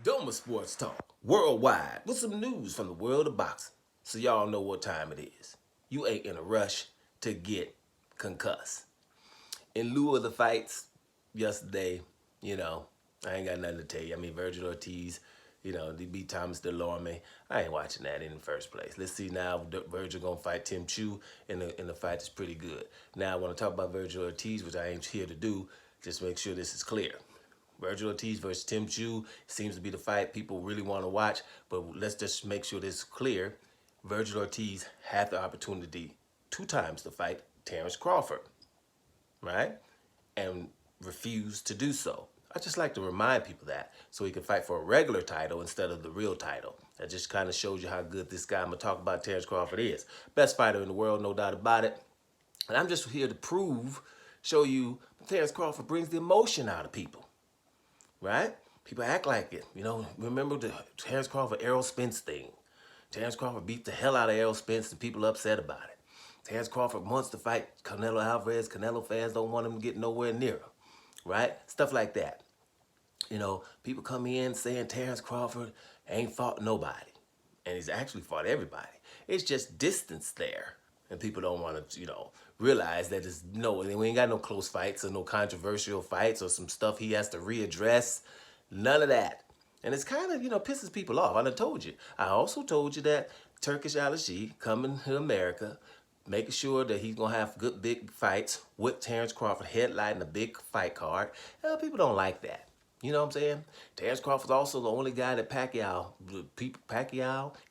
Doma Sports Talk, worldwide, with some news from the world of boxing. So y'all know what time it is. You ain't in a rush to get concussed. In lieu of the fights yesterday, I ain't got nothing to tell you. I mean, Virgil Ortiz, they beat Thomas Delorme. I ain't watching that in the first place. Let's see now, Virgil gonna fight Tim Chu, and the fight is pretty good. Now, I want to talk about Virgil Ortiz, which I ain't here to do. Just make sure this is clear. Virgil Ortiz versus Tim Chu seems to be the fight people really want to watch, but let's just make sure this is clear. Virgil Ortiz had the opportunity 2 times to fight Terence Crawford, right? And refused to do so. I just like to remind people that so he can fight for a regular title instead of the real title. That just kind of shows you how good this guy I'm going to talk about, Terence Crawford, is. Best fighter in the world, no doubt about it. And I'm just here to show you Terence Crawford brings the emotion out of people, right? People act like it. Remember the Terence Crawford Errol Spence thing. Terence Crawford beat the hell out of Errol Spence and people upset about it. Terence Crawford wants to fight Canelo Alvarez. Canelo fans don't want him to get nowhere near him, right? Stuff like that. People come in saying Terence Crawford ain't fought nobody. And he's actually fought everybody. It's just distance there. And people don't want to, realize that we ain't got no close fights or no controversial fights or some stuff he has to readdress. None of that. And it's kind of, pisses people off. I done told you. I also told you that Turkish Alishi coming to America, making sure that he's going to have good big fights with Terence Crawford headlining a big fight card. People don't like that. You know what I'm saying? Terence Crawford's also the only guy that Pacquiao,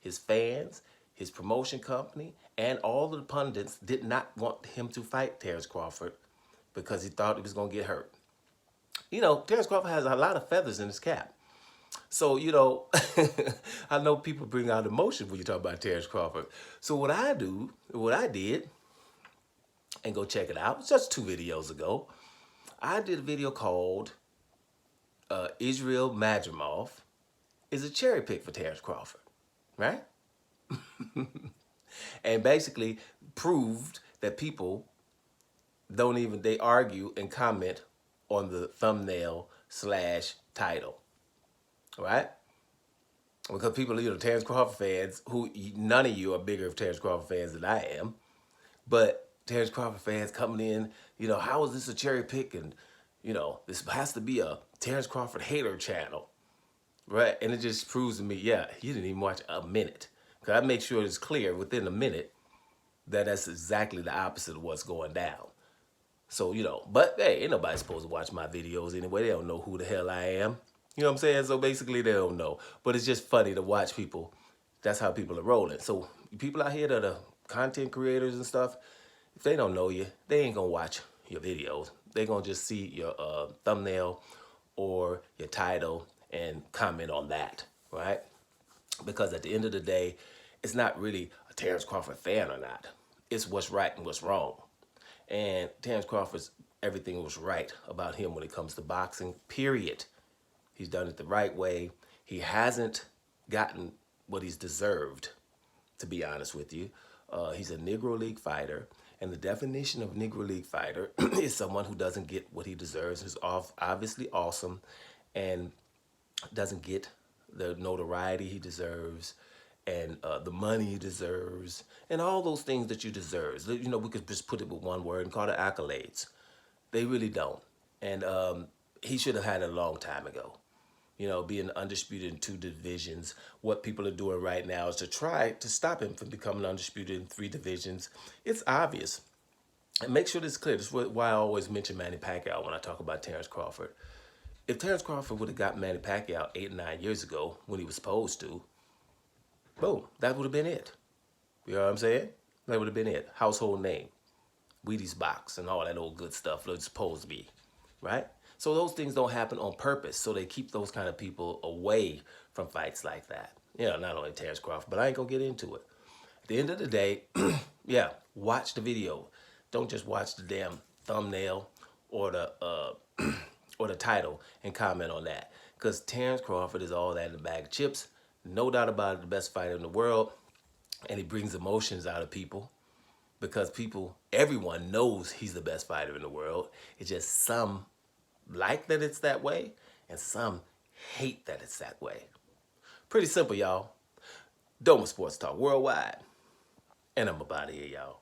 his fans, his promotion company, and all of the pundits did not want him to fight Terence Crawford because he thought he was going to get hurt. Terence Crawford has a lot of feathers in his cap. So, I know people bring out emotion when you talk about Terence Crawford. So what I did, and go check it out, just 2 videos ago, I did a video called Israel Madrimov is a cherry pick for Terence Crawford, right? And basically proved that people they argue and comment on the thumbnail/title, right? Because people, Terence Crawford fans, who none of you are bigger Terence Crawford fans than I am, but Terence Crawford fans coming in, how is this a cherry pick? And, this has to be a Terence Crawford hater channel, right? And it just proves to me, yeah, you didn't even watch a minute. Because I make sure it's clear within a minute that that's exactly the opposite of what's going down. So, but hey, ain't nobody supposed to watch my videos anyway. They don't know who the hell I am. You know what I'm saying? So basically they don't know. But it's just funny to watch people. That's how people are rolling. So people out here that are content creators and stuff, if they don't know you, they ain't going to watch your videos. They're going to just see your thumbnail or your title and comment on that, right? Because at the end of the day, it's not really a Terence Crawford fan or not. It's what's right and what's wrong. And Terence Crawford's everything was right about him when it comes to boxing, period. He's done it the right way. He hasn't gotten what he's deserved, to be honest with you. He's a Negro League fighter. And the definition of Negro League fighter is someone who doesn't get what he deserves, who's obviously awesome, and doesn't get the notoriety he deserves, and the money he deserves, and all those things that you deserve. We could just put it with one word and call it accolades. They really don't. And he should have had it a long time ago. Being undisputed in 2 divisions. What people are doing right now is to try to stop him from becoming undisputed in 3 divisions. It's obvious. And make sure this is clear. This is why I always mention Manny Pacquiao when I talk about Terence Crawford. If Terence Crawford would have got Manny Pacquiao 8 or 9 years ago when he was supposed to, boom, that would have been it. You know what I'm saying? That would have been it. Household name. Wheaties box and all that old good stuff that it's supposed to be, right? So those things don't happen on purpose. So they keep those kind of people away from fights like that. Not only Terence Crawford, but I ain't going to get into it. At the end of the day, yeah, watch the video. Don't just watch the damn thumbnail or the or the title and comment on that. Because Terence Crawford is all that in a bag of chips. No doubt about it, the best fighter in the world. And he brings emotions out of people. Because everyone knows he's the best fighter in the world. It's just some like that it's that way, and some hate that it's that way. Pretty simple, y'all. Doma Sports Talk worldwide. And I'm about here, y'all.